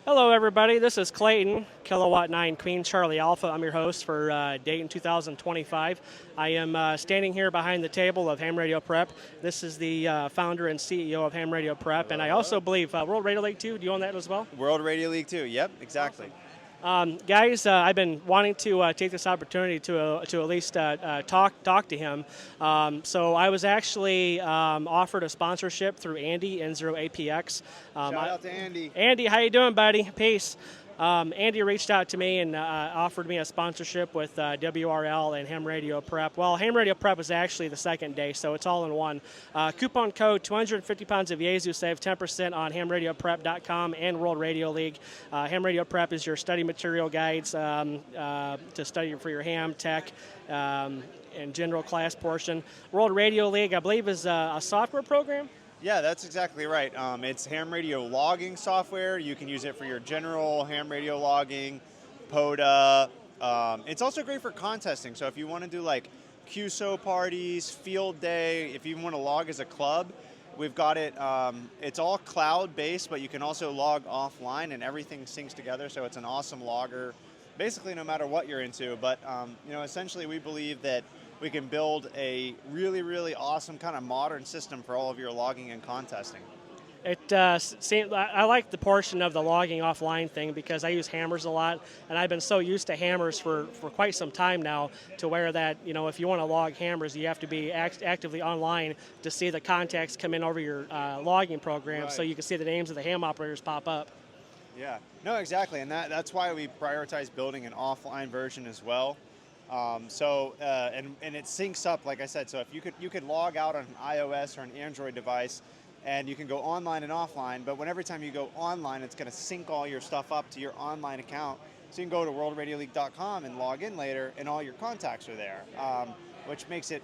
Hello, everybody. This is Clayton, Kilowatt 9 Queen Charlie Alpha. I'm your host for Dayton 2025. I am standing here behind the table of Ham Radio Prep. This is the founder and CEO of Ham Radio Prep, and I also believe World Radio League 2. Do you own that as well? World Radio League 2, yep, exactly. Awesome. Guys, I've been wanting to take this opportunity to at least talk to him. So I was actually offered a sponsorship through Andy N0WRL. Shout out to Andy. Andy, how you doing, buddy? Peace. Andy reached out to me and offered me a sponsorship with WRL and Ham Radio Prep. Well, Ham Radio Prep was actually the second day, so it's all in one. Coupon code 250 pounds of Yezu, save 10% on hamradioprep.com and World Radio League. Ham Radio Prep is your study material guides to study for your ham, tech, and general class portion. World Radio League, I believe, is a software program. Yeah, that's exactly right. It's ham radio logging software. You can use it for your general ham radio logging, PODA. It's also great for contesting. So if you want to do like QSO parties, field day, if you want to log as a club, we've got it. It's all cloud-based, but you can also log offline, and everything syncs together. So it's an awesome logger, basically no matter what you're into. But essentially, we believe that we can build a really, really awesome kind of modern system for all of your logging and contesting. I like the portion of the logging offline thing because I use hammers a lot, and I've been so used to hammers for quite some time now to where that, if you want to log hammers, you have to be actively online to see the contacts come in over your logging program, right, so you can see the names of the ham operators pop up. Yeah, no, exactly, and that's why we prioritize building an offline version as well. And it syncs up, like I said. So if you could log out on an iOS or an Android device, and you can go online and offline. But every time you go online, it's going to sync all your stuff up to your online account. So you can go to worldradioleague.com and log in later, and all your contacts are there, which makes it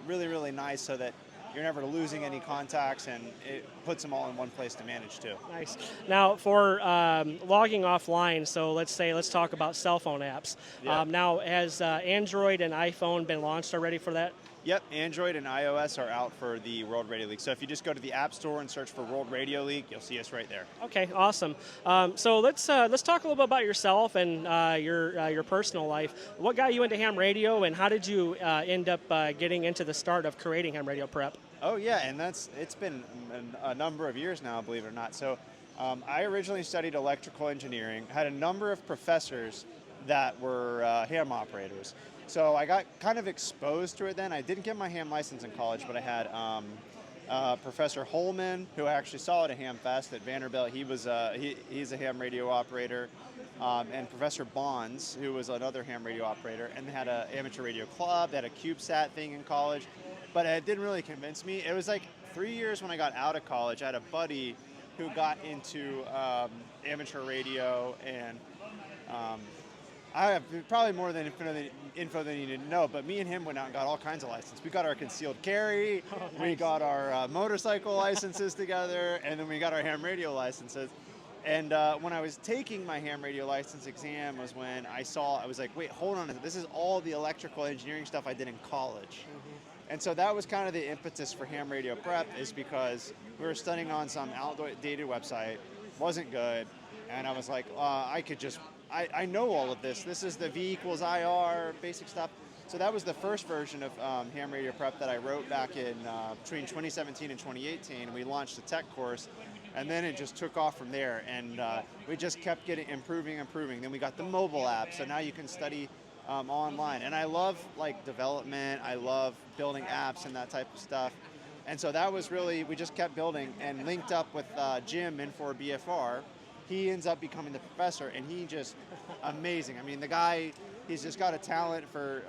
really, really nice so that you're never losing any contacts, and it puts them all in one place to manage too. Nice. Now for logging offline, so let's talk about cell phone apps. Yeah. Now, has Android and iPhone been launched already for that? Yep, Android and iOS are out for the World Radio League. So if you just go to the App Store and search for World Radio League, you'll see us right there. Okay, awesome. So let's talk a little bit about yourself and your personal life. What got you into ham radio, and how did you end up getting into the start of creating Ham Radio Prep? Oh yeah, and it's been a number of years now, believe it or not. So I originally studied electrical engineering, had a number of professors that were ham operators. So I got kind of exposed to it then. I didn't get my ham license in college, but I had Professor Holman, who I actually saw at a ham fest at Vanderbilt. He's a ham radio operator. And Professor Bonds, who was another ham radio operator, and they had an amateur radio club, they had a CubeSat thing in college, but it didn't really convince me. It was like 3 years when I got out of college. I had a buddy who got into amateur radio, and I have probably more than info than you need to know, but me and him went out and got all kinds of licenses. We got our concealed carry, nice. We got our motorcycle licenses together, and then we got our ham radio licenses. And when I was taking my ham radio license exam was when I was like, wait, hold on, this is all the electrical engineering stuff I did in college. Mm-hmm. And so that was kind of the impetus for Ham Radio Prep, is because we were studying on some outdated website, wasn't good, and I was like, I know all of this. This is the V equals IR, basic stuff. So that was the first version of Ham Radio Prep that I wrote back in between 2017 and 2018. We launched a tech course, and then it just took off from there. And we just kept improving. Then we got the mobile app, so now you can study online. And I love development. I love building apps and that type of stuff. And so that was really, we just kept building and linked up with Jim N0WRL. He ends up becoming the professor, and he just amazing. I mean, the guy, he's just got a talent for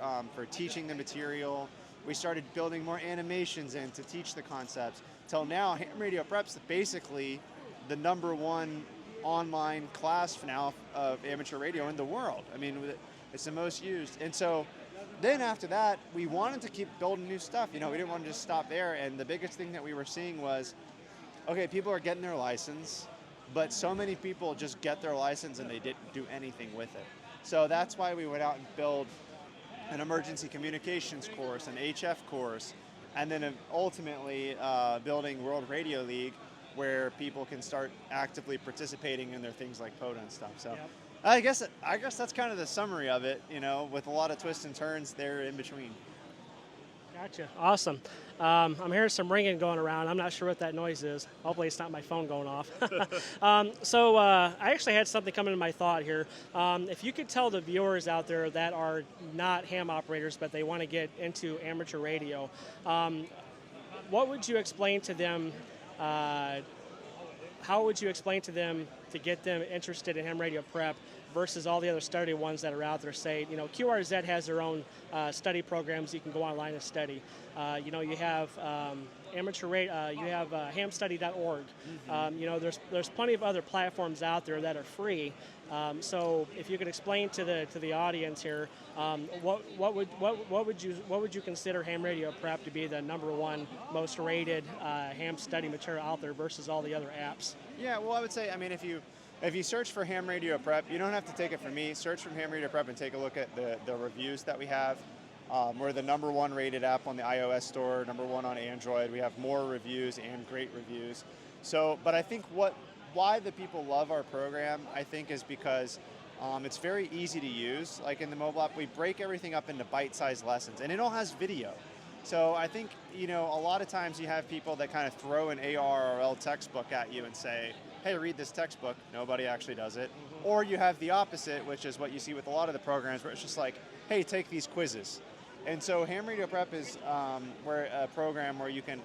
teaching the material. We started building more animations in to teach the concepts. Till now, Ham Radio Prep's basically the #1 online class now of amateur radio in the world. I mean, it's the most used. And so then after that, we wanted to keep building new stuff. We didn't want to just stop there. And the biggest thing that we were seeing was, okay, people are getting their license, but so many people just get their license and they didn't do anything with it. So that's why we went out and built an emergency communications course, an HF course, and then ultimately building World Radio League, where people can start actively participating in their things like POTA and stuff. So Yep. I guess that's kind of the summary of it, with a lot of twists and turns there in between. Gotcha. Awesome. I'm hearing some ringing going around. I'm not sure what that noise is. Hopefully it's not my phone going off. I actually had something come into my thought here. If you could tell the viewers out there that are not ham operators, but they want to get into amateur radio, what would you explain to them? How would you explain to them to get them interested in ham radio prep versus all the other study ones that are out there? Say, QRZ has their own study programs. You can go online and study. You have amateur radio. You have hamstudy.org. There's plenty of other platforms out there that are free. So if you could explain to the audience here, what would you consider ham radio prep to be the #1 most rated ham study material out there versus all the other apps? Yeah, well, I would say, if you search for ham radio prep, you don't have to take it from me. Search for ham radio prep and take a look at the reviews that we have. We're the #1 rated app on the iOS store, #1 on Android. We have more reviews and great reviews. So, but I think why the people love our program, I think, is because it's very easy to use. Like in the mobile app, we break everything up into bite-sized lessons, and it all has video. So I think, a lot of times you have people that kind of throw an ARRL textbook at you and say, hey, read this textbook. Nobody actually does it. Mm-hmm. Or you have the opposite, which is what you see with a lot of the programs, where it's just like, hey, take these quizzes. And so Ham Radio Prep is a program where you can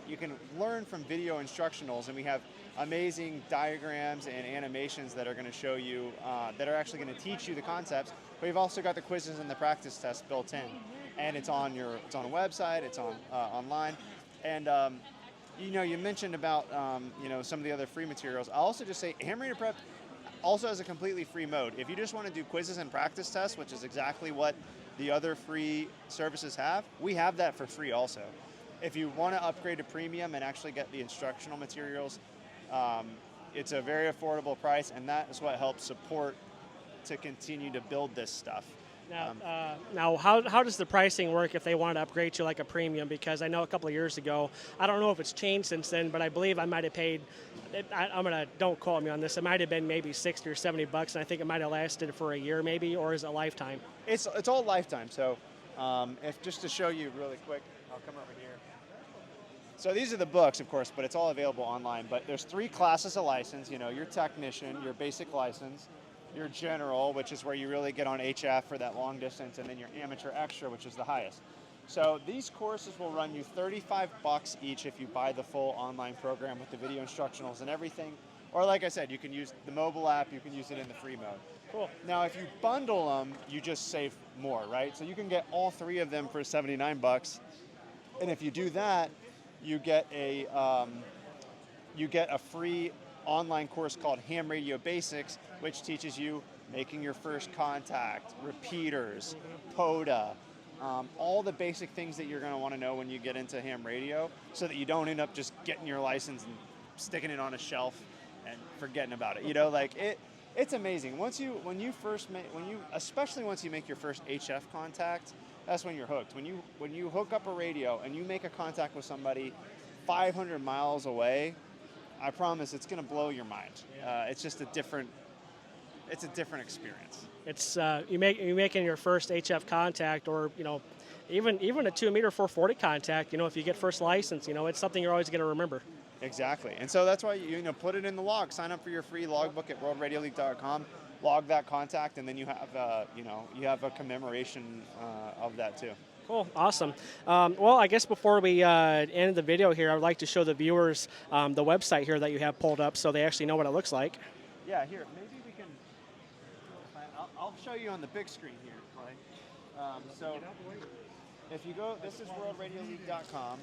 learn from video instructionals, and we have amazing diagrams and animations that are going to show you, that are actually going to teach you the concepts. But we've also got the quizzes and the practice tests built in, and it's on a website, it's on online, and you mentioned about some of the other free materials. I'll also just say Ham Radio Prep also has a completely free mode. If you just want to do quizzes and practice tests, which is exactly what the other free services have, we have that for free also. If you want to upgrade to premium and actually get the instructional materials, it's a very affordable price, and that is what helps support to continue to build this stuff. Now, how does the pricing work if they want to upgrade to like a premium? Because I know a couple of years ago, I don't know if it's changed since then, but I believe I might have paid, don't quote me on this, it might have been maybe $60 or $70, and I think it might have lasted for a year maybe, or is it lifetime? It's all lifetime. So if just to show you really quick, I'll come over here. So these are the books, of course, but it's all available online. But there's 3 classes of license, your technician, your basic license, your general, which is where you really get on HF for that long distance, and then your amateur extra, which is the highest. So these courses will run you $35 each if you buy the full online program with the video instructionals and everything. Or like I said, you can use the mobile app, you can use it in the free mode. Cool. Now, if you bundle them, you just save more, right? So you can get all 3 of them for $79. And if you do that, you get a free online course called Ham Radio Basics, which teaches you making your first contact, repeaters, POTA, all the basic things that you're going to want to know when you get into ham radio, so that you don't end up just getting your license and sticking it on a shelf and forgetting about it. It's amazing. Especially once you make your first HF contact, that's when you're hooked. When you hook up a radio and you make a contact with somebody 500 miles away, I promise it's going to blow your mind. It's just a different experience. It's you making your first HF contact, or even a 2-meter 440 contact. If you get first license, it's something you're always going to remember. Exactly, and so that's why you put it in the log. Sign up for your free logbook at worldradiologue.com. Log that contact, and then you have a commemoration of that too. Cool, awesome. Well, I guess before we end the video here, I would like to show the viewers the website here that you have pulled up, so they actually know what it looks like. Yeah, here, maybe we can. I'll show you on the big screen here, Clay. So if you go, this is worldradiologue.com.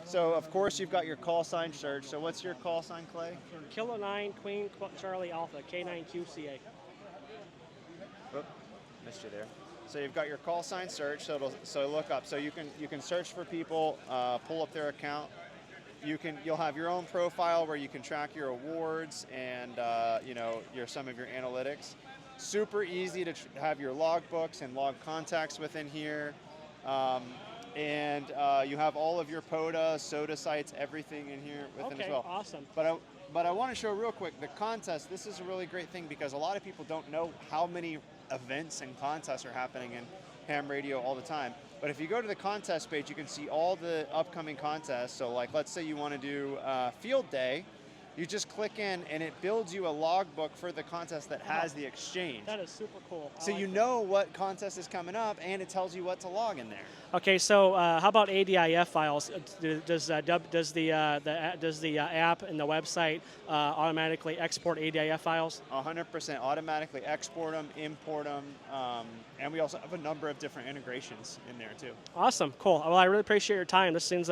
So of course you've got your call sign search. So what's your call sign, Clay? Kilo 9 Queen Charlie Alpha K9QCA. Oop, missed you there. So you've got your call sign search. So look up. So you can search for people, pull up their account. You'll have your own profile where you can track your awards and some of your analytics. Super easy to have your log books and log contacts within here. and you have all of your POTA, SOTA sites, everything in here within as well. Awesome. But I want to show real quick the contest. This is a really great thing because a lot of people don't know how many events and contests are happening in ham radio all the time. But if you go to the contest page, you can see all the upcoming contests. So like, let's say you want to do field day, you just click in and it builds you a logbook for the contest that has the exchange. That is super cool. So you know what contest is coming up, and it tells you what to log in there. Okay, so how about ADIF files? Does the app and the website automatically export ADIF files? 100% automatically export them, import them, and we also have a number of different integrations in there too. Awesome, cool. Well, I really appreciate your time. This seems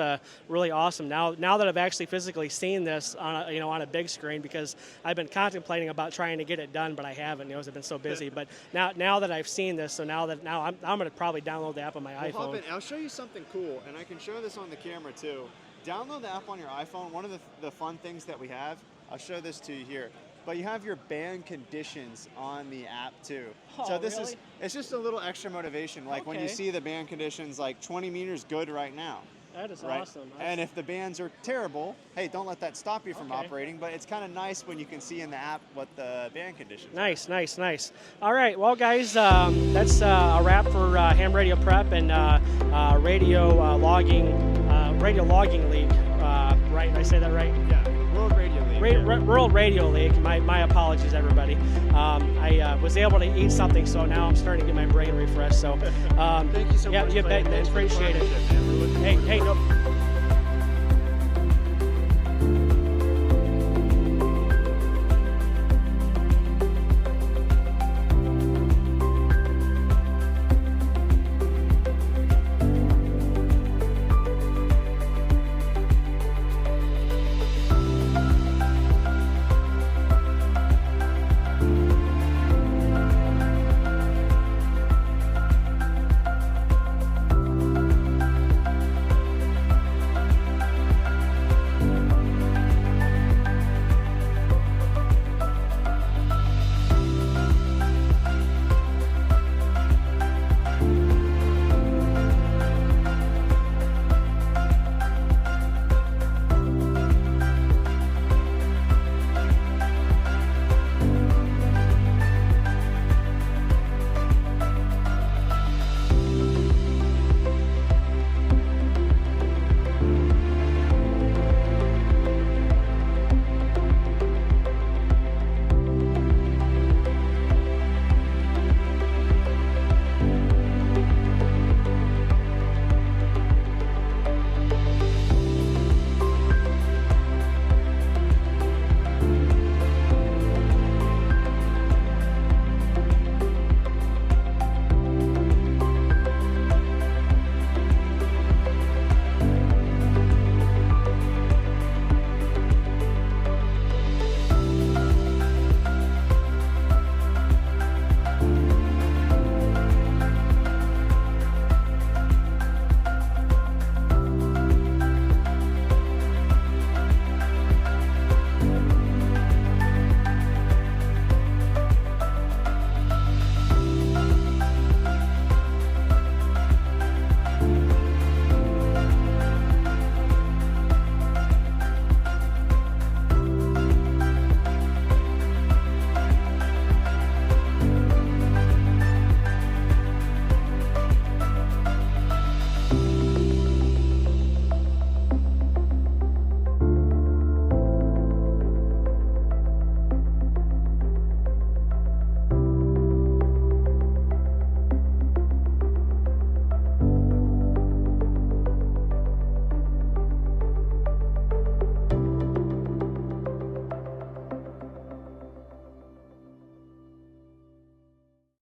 really awesome. Now that I've actually physically seen this on a big screen, because I've been contemplating about trying to get it done, but I haven't. I've been so busy. But now that I've seen this, so now I'm going to probably download the app on my iPhone. I'll show you something cool, and I can show this on the camera too. Download the app on your iPhone. One of the fun things that we have, I'll show this to you here, but you have your band conditions on the app too. Oh, so this really? it's just a little extra motivation. Like when you see the band conditions, like 20 meters good right now. That is right? awesome. And if the bands are terrible, hey, don't let that stop you from operating, but it's kind of nice when you can see in the app what the band conditions are. Nice. All right, well, guys, that's a wrap for Ham Radio Prep and Radio Logging League, right? Did I say that right? Yeah, World Radio League. World Radio League. My apologies, everybody. I was able to eat something, so now I'm starting to get my brain refreshed. So thank you so much. Yeah, you bet. Appreciate it. Hey, no.